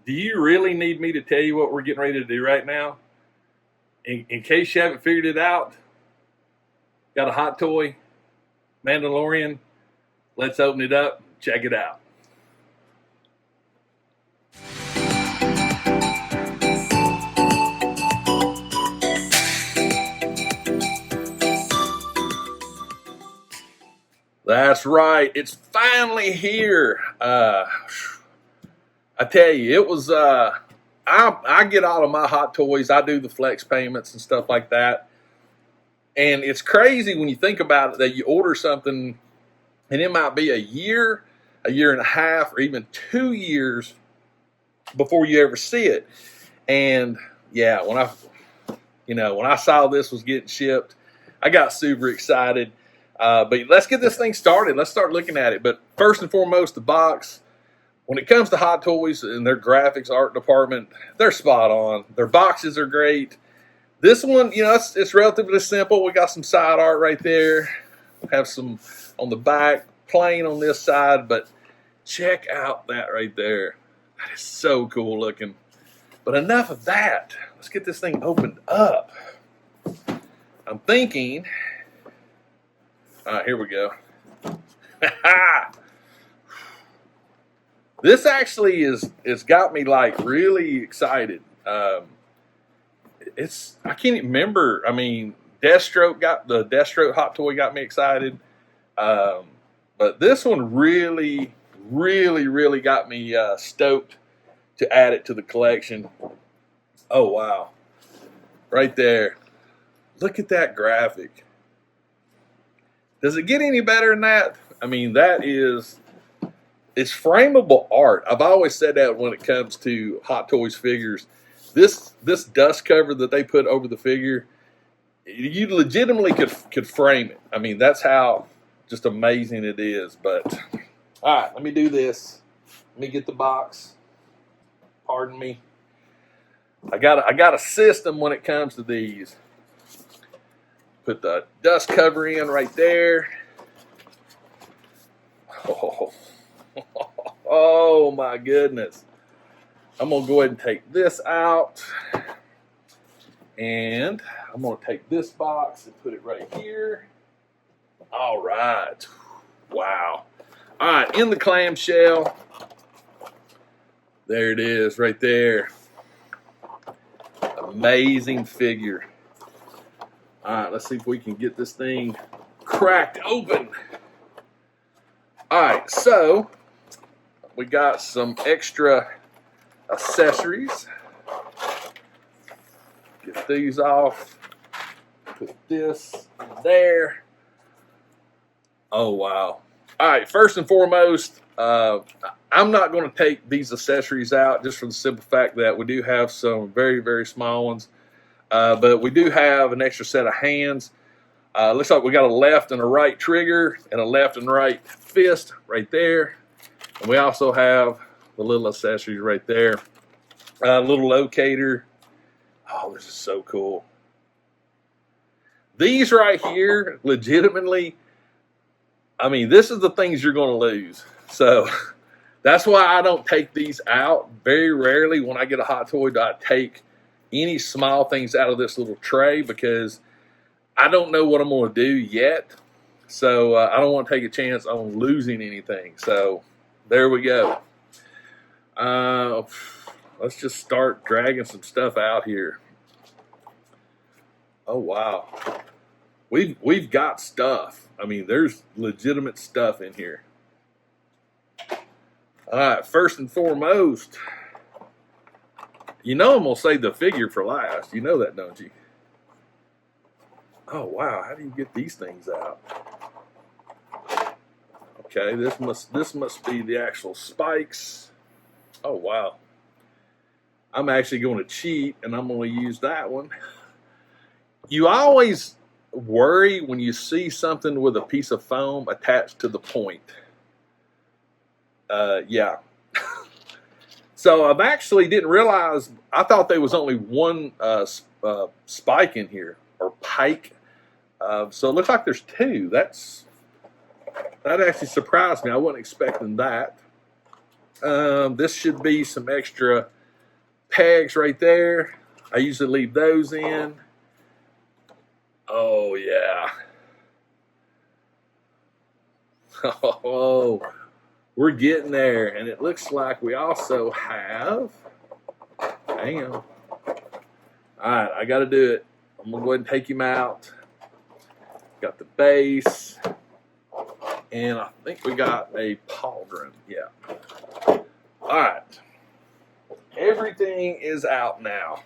Do you really need me to tell you what we're getting ready to do right now? In case you haven't figured it out, got a Hot Toy Mandalorian. Let's open it up. Check it out. That's right. It's finally here. I tell you, it was. I get all of my Hot Toys. I do the flex payments and stuff like that. And it's crazy when you think about it that you order something and it might be a year and a half, or even 2 years before you ever see it. And yeah, when I saw this was getting shipped, I got super excited. But let's get this thing started. Let's start looking at it. But first and foremost, the box. When it comes to Hot Toys and their graphics art department, they're spot on. Their boxes are great. This one, it's relatively simple. We got some side art right there. Have some on the back, plain on this side. But check out that right there. That is so cool looking. But enough of that. Let's get this thing opened up. I'm thinking. All right, here we go. This actually it's got me like really excited. I can't even remember. I mean, the Deathstroke Hot Toy got me excited. But this one really, really, really got me stoked to add it to the collection. Oh wow. Right there. Look at that graphic. Does it get any better than that? I mean, it's frameable art. I've always said that when it comes to Hot Toys figures. This dust cover that they put over the figure, you legitimately could frame it. I mean, that's how just amazing it is. But all right, let me do this. Let me get the box. Pardon me. I got a system when it comes to these. Put the dust cover in right there. Oh my goodness. I'm going to go ahead and take this out. And I'm going to take this box and put it right here. All right. Wow. All right, in the clamshell. There it is right there. Amazing figure. All right, let's see if we can get this thing cracked open. All right, so we got some extra accessories. Get these off. Put this in there. Oh, wow. All right, first and foremost, I'm not going to take these accessories out just for the simple fact that we do have some very, very small ones. But we do have an extra set of hands. Looks like we got a left and a right trigger and a left and right fist right there. And we also have the little accessories right there. A little locator. Oh, this is so cool. These right here, legitimately, I mean, this is the things you're going to lose. So that's why I don't take these out. Very rarely when I get a Hot Toy do I take any small things out of this little tray, because I don't know what I'm going to do yet. So I don't want to take a chance on losing anything. So there we go. Let's just start dragging some stuff out here. Oh wow. We've got stuff. I mean, there's legitimate stuff in here. All right, first and foremost, I'm going to save the figure for last. You know that, don't you? Oh, wow. How do you get these things out? Okay, this must be the actual spikes. Oh, wow. I'm actually going to cheat, and I'm going to use that one. You always worry when you see something with a piece of foam attached to the point. Yeah. So I've actually didn't realize, I thought there was only one spike in here, or pike. So it looks like there's two. That actually surprised me. I wasn't expecting that. This should be some extra pegs right there. I usually leave those in. Oh, yeah. Oh, we're getting there. And it looks like we also have, hang on. All right, I got to do it. I'm going to go ahead and take him out. Got the base. And I think we got a pauldron. Yeah. All right. Everything is out now.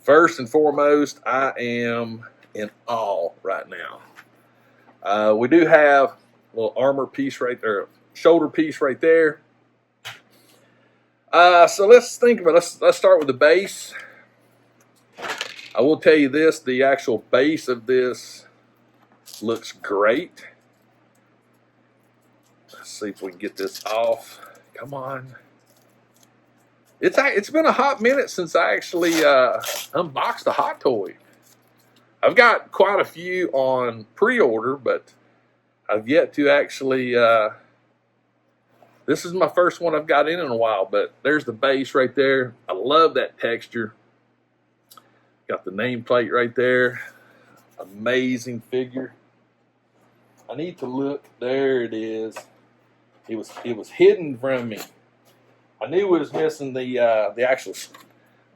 First and foremost, I am in awe right now. We do have a little armor piece right there, shoulder piece right there. So let's think about it. Let's start with the base. I will tell you this, the actual base of this looks great. Let's see if we can get this off. Come on. It's been a hot minute since I actually unboxed a Hot Toy. I've got quite a few on pre-order, but I've yet to actually, this is my first one I've got in a while, but there's the base right there. I love that texture. Got the nameplate right there. Amazing figure. I need to look. There it is. It was hidden from me. I knew it was missing the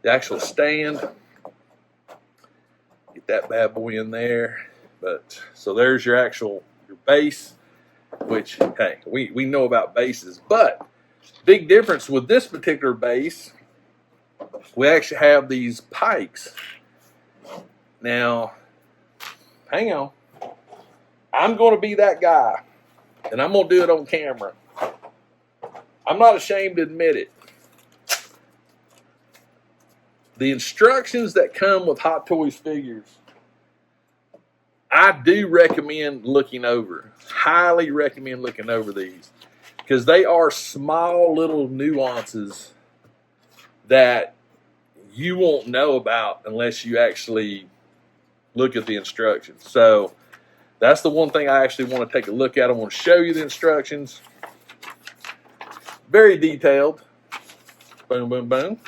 actual stand. Get that bad boy in there. But so there's your base, which hey, we know about bases, but big difference with this particular base, we actually have these pikes. Now, hang on. I'm going to be that guy, and I'm going to do it on camera. I'm not ashamed to admit it. The instructions that come with Hot Toys figures, I do recommend looking over. Highly recommend looking over these, because they are small little nuances that you won't know about unless you actually look at the instructions. So that's the one thing I actually want to take a look at. I want to show you the instructions. Very detailed. Boom, boom, boom.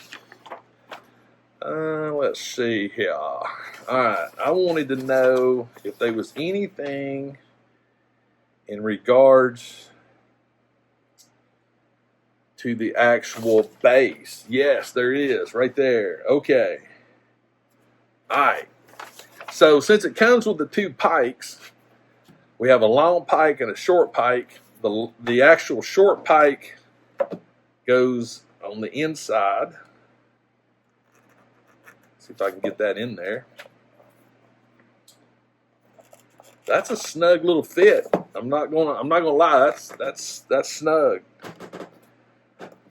Let's see here. All right. I wanted to know if there was anything in regards to the actual base. Yes, there is. Right there. Okay. All right. So since it comes with the two pikes, we have a long pike and a short pike. The actual short pike goes on the inside. See if I can get that in there. That's a snug little fit. I'm not gonna lie. That's snug.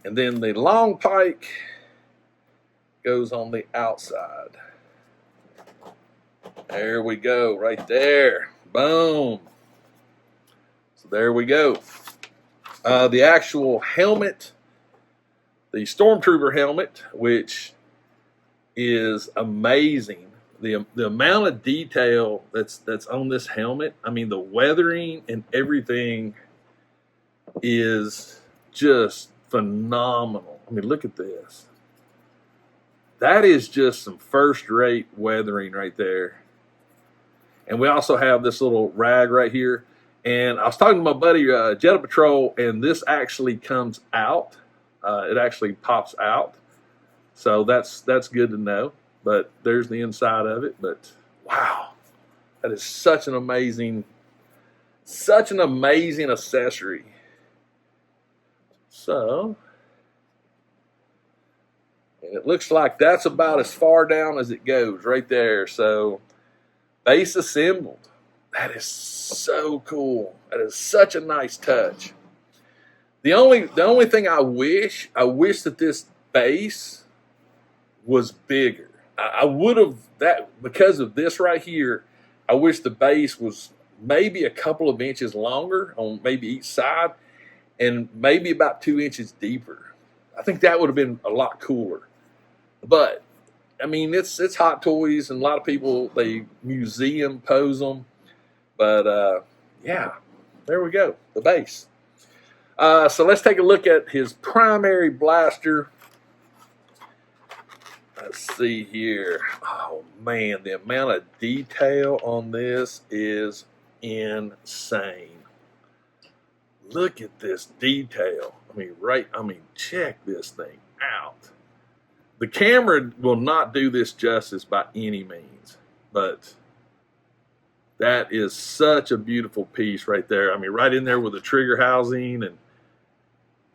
And then the long pike goes on the outside. There we go, right there. Boom. So there we go. The actual helmet, the Stormtrooper helmet, which is amazing. The amount of detail that's on this helmet, I mean, the weathering and everything is just phenomenal. I mean, look at this. That is just some first-rate weathering right there. And we also have this little rag right here. And I was talking to my buddy Jetta Patrol, and this actually comes out. It actually pops out. So that's good to know. But there's the inside of it. But wow, that is such an amazing accessory. So, and it looks like that's about as far down as it goes right there. So, base assembled. That is so cool. That is such a nice touch. The only thing I wish that this base was bigger. I would have that because of this right here. I wish the base was maybe a couple of inches longer on maybe each side, and maybe about 2 inches deeper. I think that would have been a lot cooler. But I mean, it's Hot Toys, and a lot of people, they museum pose them. But yeah, there we go, the base. So let's take a look at his primary blaster. Let's see here. Oh man, the amount of detail on this is insane. Look at this detail. I mean, check this thing out. The camera will not do this justice by any means, but that is such a beautiful piece right there. I mean, right in there with the trigger housing, and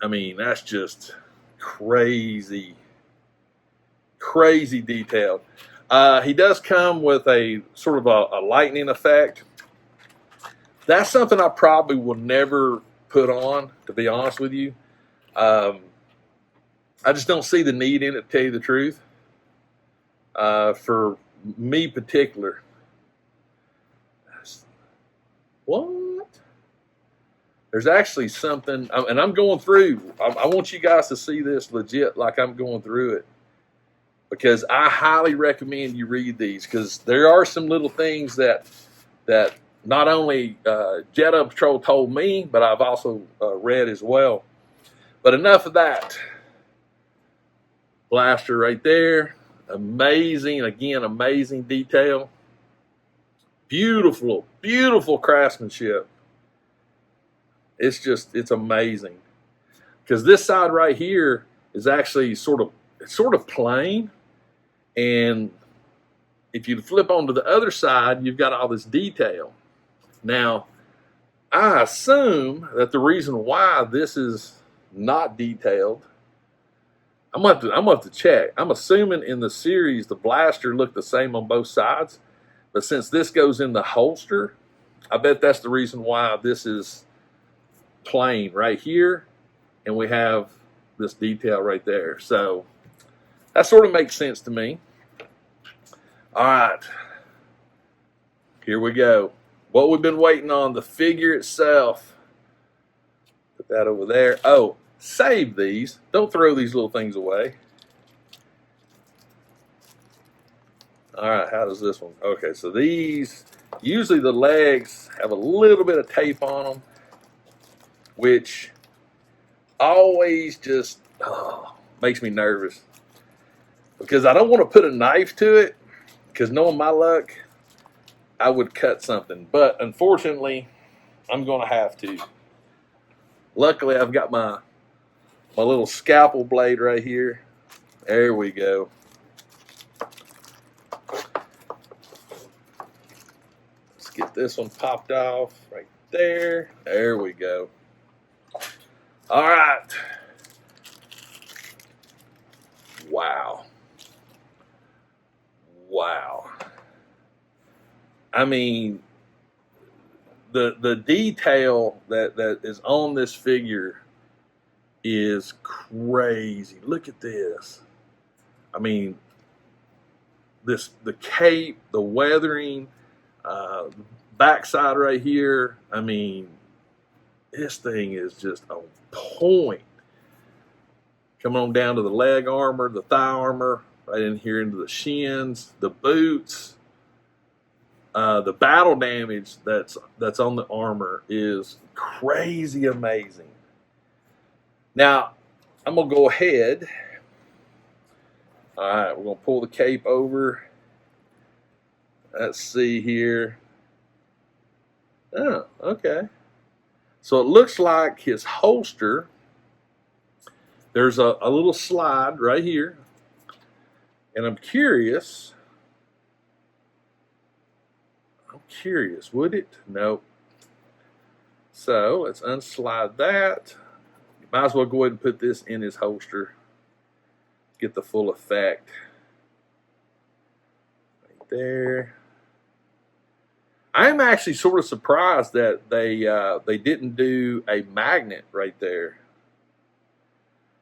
I mean, that's just crazy, crazy detailed. He does come with a sort of a lightning effect. That's something I probably will never put on, to be honest with you. I just don't see the need in it, to tell you the truth. For me particular. What? There's actually something, and I'm going through. I want you guys to see this legit, like I'm going through it, because I highly recommend you read these, because there are some little things that not only Jedi Patrol told me, but I've also read as well. But enough of that. Blaster right there. Amazing, again, amazing detail. Beautiful, beautiful craftsmanship. It's amazing. Because this side right here is actually sort of plain. And if you flip onto the other side, you've got all this detail. Now, I assume that the reason why this is not detailed, I'm gonna have to check. I'm assuming in the series the blaster looked the same on both sides, but since this goes in the holster, I bet that's the reason why this is plain right here, and we have this detail right there. So that sort of makes sense to me. All right, here we go. What we've been waiting on, the figure itself. Put that over there. Oh, save these. Don't throw these little things away. All right, how does this one? Okay, so these, usually the legs have a little bit of tape on them, which always just makes me nervous, because I don't want to put a knife to it, because knowing my luck, I would cut something. But unfortunately, I'm going to have to. Luckily, I've got my little scalpel blade right here. There we go. Let's get this one popped off right there. There we go. All right. Wow. Wow. I mean, the detail that is on this figure is crazy. Look at this. I mean, the cape, the weathering, backside right here. I mean, this thing is just on point. Coming on down to the leg armor, the thigh armor, right in here into the shins, the boots. The battle damage that's on the armor is crazy amazing. Now, I'm going to go ahead. All right, we're going to pull the cape over. Let's see here. Oh, okay. So it looks like his holster, there's a little slide right here. And I'm curious, would it? Nope. So let's unslide that. Might as well go ahead and put this in his holster. Get the full effect. Right there. I'm actually sort of surprised that they didn't do a magnet right there.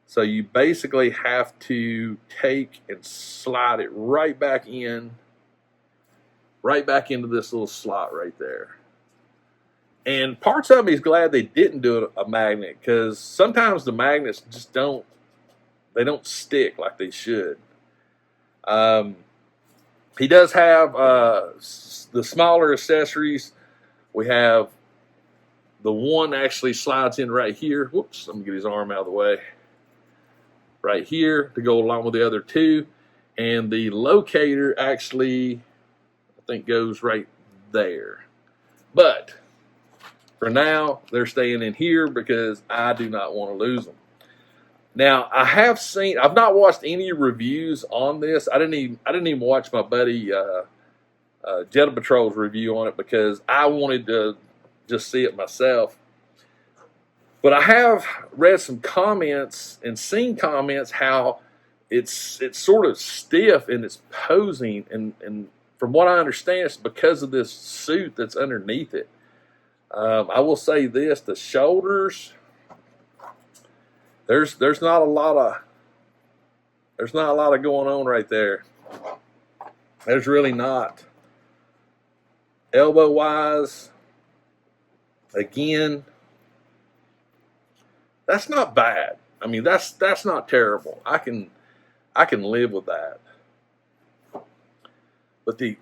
So you basically have to take and slide it right back into this little slot right there. And parts of me is glad they didn't do a magnet, because sometimes the magnets just don't stick like they should. He does have the smaller accessories. We have the one actually slides in right here. Whoops, let me get his arm out of the way. Right here to go along with the other two. And the locator actually, I think, goes right there. But for now, they're staying in here because I do not want to lose them. Now, I've not watched any reviews on this. I didn't even watch my buddy Jetta Patrol's review on it because I wanted to just see it myself. But I have read some comments and seen comments how it's sort of stiff and it's posing, and from what I understand, it's because of this suit that's underneath it. I will say this: the shoulders, there's not a lot of going on right there. There's really not. Elbow wise, again, that's not bad. I mean, that's not terrible. I can live with that. But the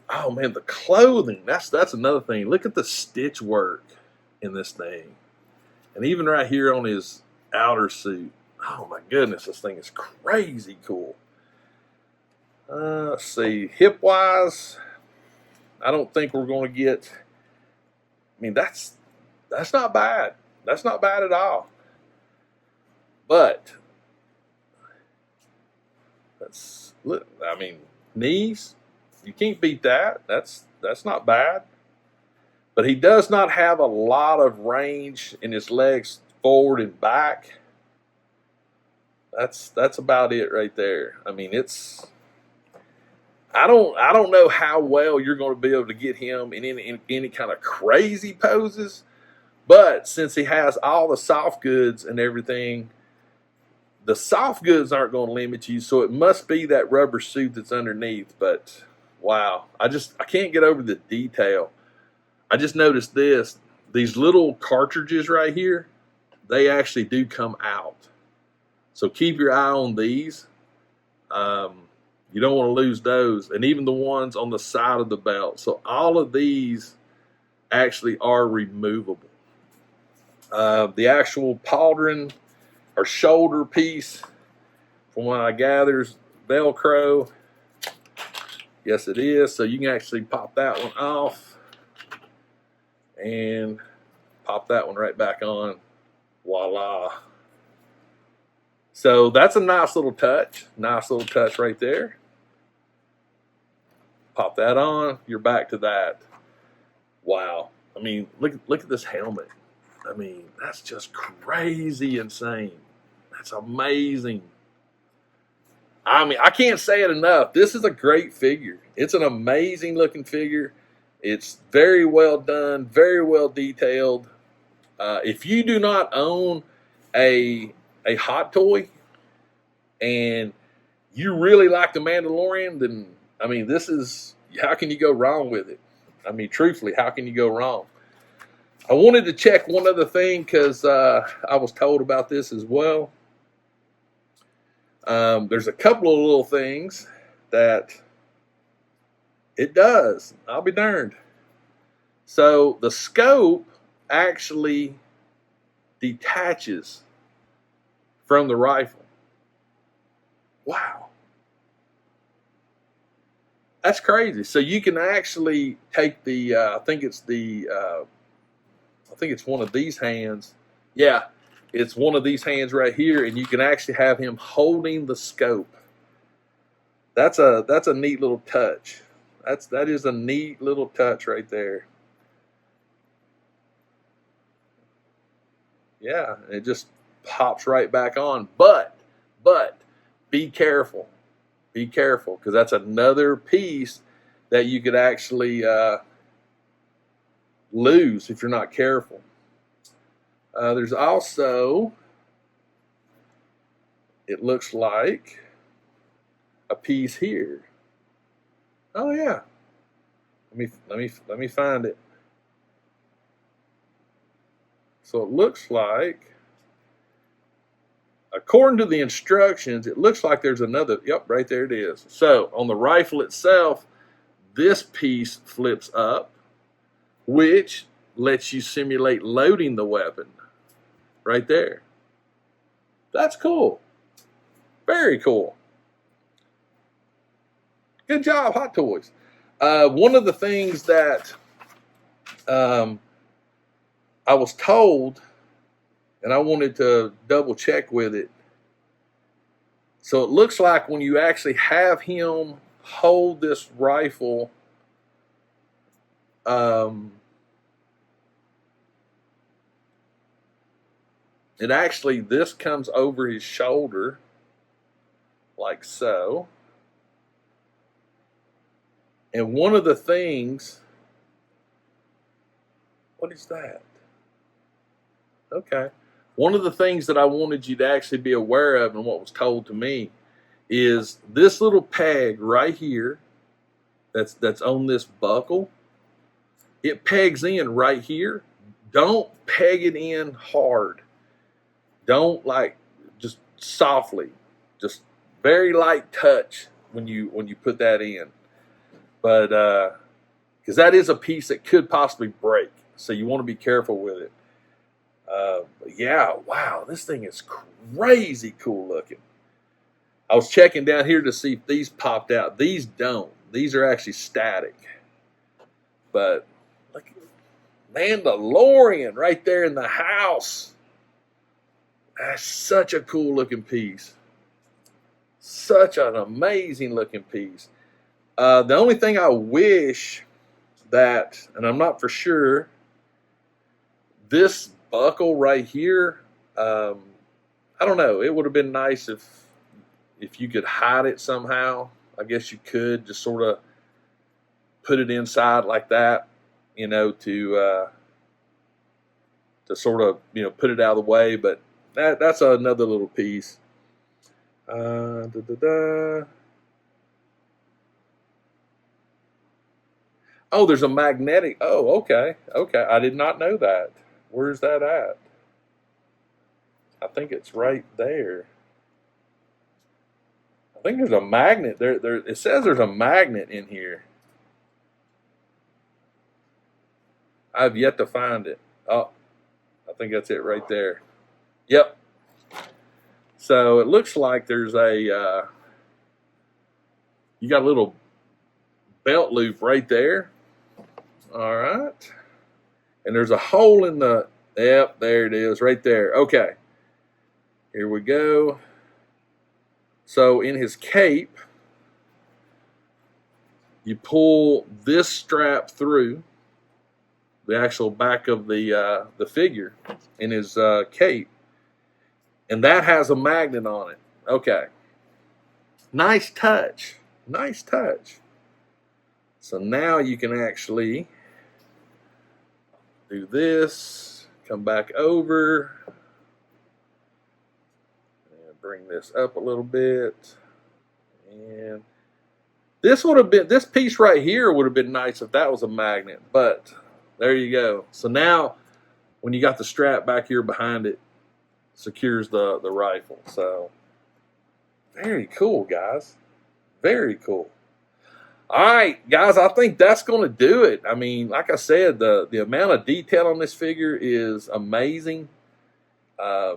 clothing, that's another thing. Look at the stitch work in this thing. And even right here on his outer suit. Oh my goodness, this thing is crazy cool. Let's see, hip wise, I don't think we're going to get, I mean, that's not bad. That's not bad at all. But look, I mean, knees, you can't beat that. That's not bad. But he does not have a lot of range in his legs forward and back. That's about it right there. I mean, I don't know how well you're going to be able to get him in any kind of crazy poses, but since he has all the soft goods and everything, the soft goods aren't going to limit you, so it must be that rubber suit that's underneath. But wow, I can't get over the detail. I just noticed these little cartridges right here, they actually do come out. So keep your eye on these. You don't want to lose those, and even the ones on the side of the belt. So all of these actually are removable. The actual pauldron or shoulder piece, from what I gather, is Velcro. Yes, it is. So you can actually pop that one off and pop that one right back on. Voila. So that's a nice little touch. Nice little touch right there. Pop that on. You're back to that. Wow. I mean, look at this helmet. I mean, that's just crazy insane. That's amazing. I mean, I can't say it enough. This is a great figure. It's an amazing looking figure. It's very well done, very well detailed. If you do not own a Hot Toy and you really like the Mandalorian, then, I mean, how can you go wrong with it? I mean, truthfully, how can you go wrong? I wanted to check one other thing because I was told about this as well. There's a couple of little things that it does. I'll be darned. So the scope actually detaches from the rifle. Wow. That's crazy. So you can actually take the, I think it's one of these hands. Yeah, it's one of these hands right here, and you can actually have him holding the scope. That's a neat little touch. That is a neat little touch right there. Yeah, it just pops right back on. But be careful. Be careful, because that's another piece that you could actually lose if you're not careful. There's also, it looks like, a piece here. Oh yeah. Let me find it. So it looks like, according to the instructions, it looks like there's another, yep, right there it is. So on the rifle itself, this piece flips up, which lets you simulate loading the weapon right there. That's cool. Very cool. Good job, Hot Toys. One of the things that I was told, and I wanted to double check with it. So it looks like when you actually have him hold this rifle, it actually, this comes over his shoulder like so. And one of the things, what is that? Okay. One of the things that I wanted you to actually be aware of, and what was told to me, is this little peg right here that's on this buckle. It pegs in right here. Don't peg it in hard. Don't, like, just softly, just very light touch when you put that in. But because that is a piece that could possibly break, so you want to be careful with it. But yeah, wow, this thing is crazy cool looking. I was checking down here to see if these popped out. These don't. These are actually static. But look at Mandalorian right there in the house. That's such a cool looking piece. Such an amazing looking piece. The only thing I wish that, and I'm not for sure, this buckle right here, I don't know. It would have been nice if you could hide it somehow. I guess you could just sort of put it inside like that, to sort of, put it out of the way. But that's another little piece. Oh, there's a magnetic. Oh, okay. Okay. I did not know that. Where's that at? I think it's right there. I think there's a magnet. There. It says there's a magnet in here. I've yet to find it. Oh, I think that's it right there. Yep. So it looks like there's you got a little belt loop right there. All right. And there's a hole in the, yep, there it is, right there. Okay. Here we go. So in his cape, you pull this strap through the actual back of the figure in his cape, and that has a magnet on it. Okay. Nice touch. Nice touch. So now you can actually do this, come back over, and bring this up a little bit. And this would have been, this piece right here would have been nice if that was a magnet, but there you go. So now when you got the strap back here behind it, secures the rifle. So very cool, guys. Very cool. All right, guys, I think that's going to do it. I mean, like I said, the amount of detail on this figure is amazing. I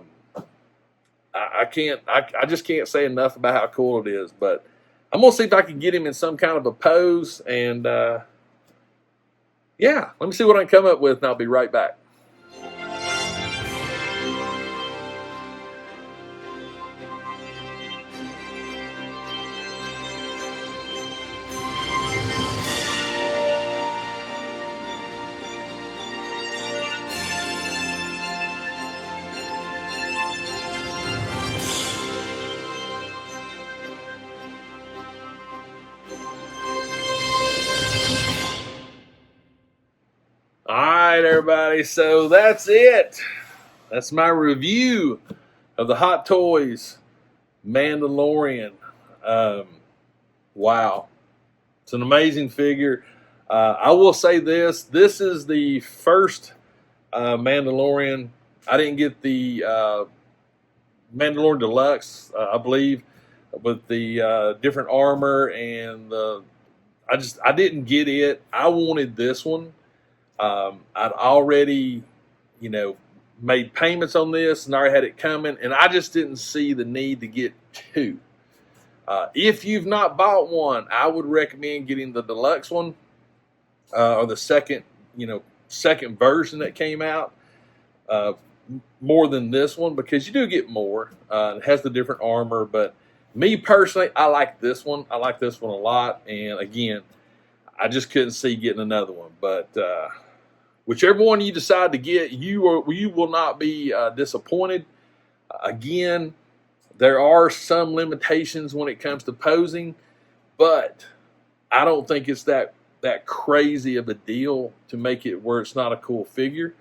just can't say enough about how cool it is. But I'm going to see if I can get him in some kind of a pose. And, yeah, let me see what I can come up with, and I'll be right back. All right, everybody, so that's it. That's my review of the Hot Toys Mandalorian. Wow. It's an amazing figure. I will say this is the first Mandalorian. I didn't get the Mandalorian Deluxe, I believe, with the different armor, and I didn't get it. I wanted this one. I'd already, you know, made payments on this and already had it coming, and I just didn't see the need to get two. If you've not bought one, I would recommend getting the deluxe one, or the second, second version that came out, uh, more than this one, because you do get more. It has the different armor, but me personally, I like this one. I like this one a lot, and again, I just couldn't see getting another one. But whichever one you decide to get, you will not be disappointed. Again, there are some limitations when it comes to posing, but I don't think it's that crazy of a deal to make it where it's not a cool figure.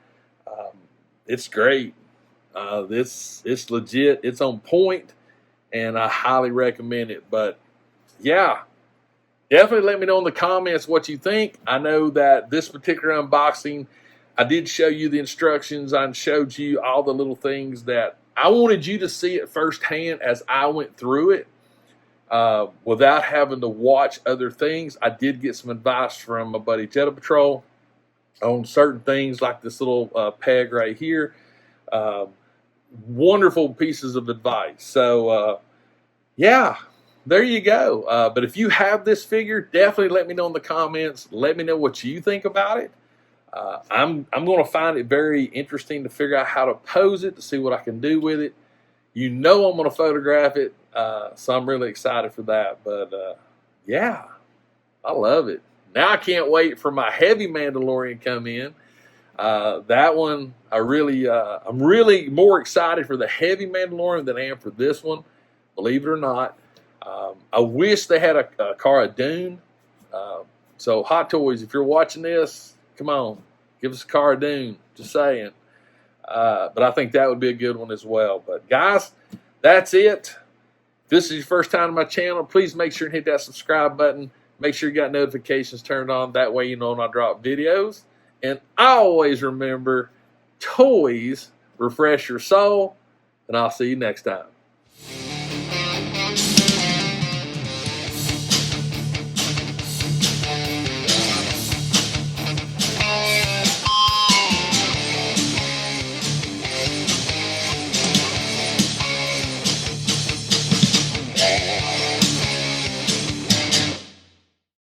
It's great. It's legit. It's on point, and I highly recommend it. But yeah, definitely let me know in the comments what you think. I know that this particular unboxing, I did show you the instructions. I showed you all the little things that I wanted you to see it firsthand as I went through it, without having to watch other things. I did get some advice from my buddy Jetta Patrol on certain things, like this little peg right here. Wonderful pieces of advice. So yeah, there you go. But if you have this figure, definitely let me know in the comments. Let me know what you think about it. I'm going to find it very interesting to figure out how to pose it, to see what I can do with it. I'm going to photograph it, so I'm really excited for that. But yeah, I love it. Now I can't wait for my heavy Mandalorian to come in. That one, I'm really more excited for the heavy Mandalorian than I am for this one, believe it or not. I wish they had a Cara Dune. So Hot Toys, if you're watching this, come on, give us a Cara Dune. Just saying. But I think that would be a good one as well. But guys, that's it. If this is your first time on my channel, please make sure and hit that subscribe button. Make sure you got notifications turned on. That way you know when I drop videos. And always remember, toys refresh your soul. And I'll see you next time.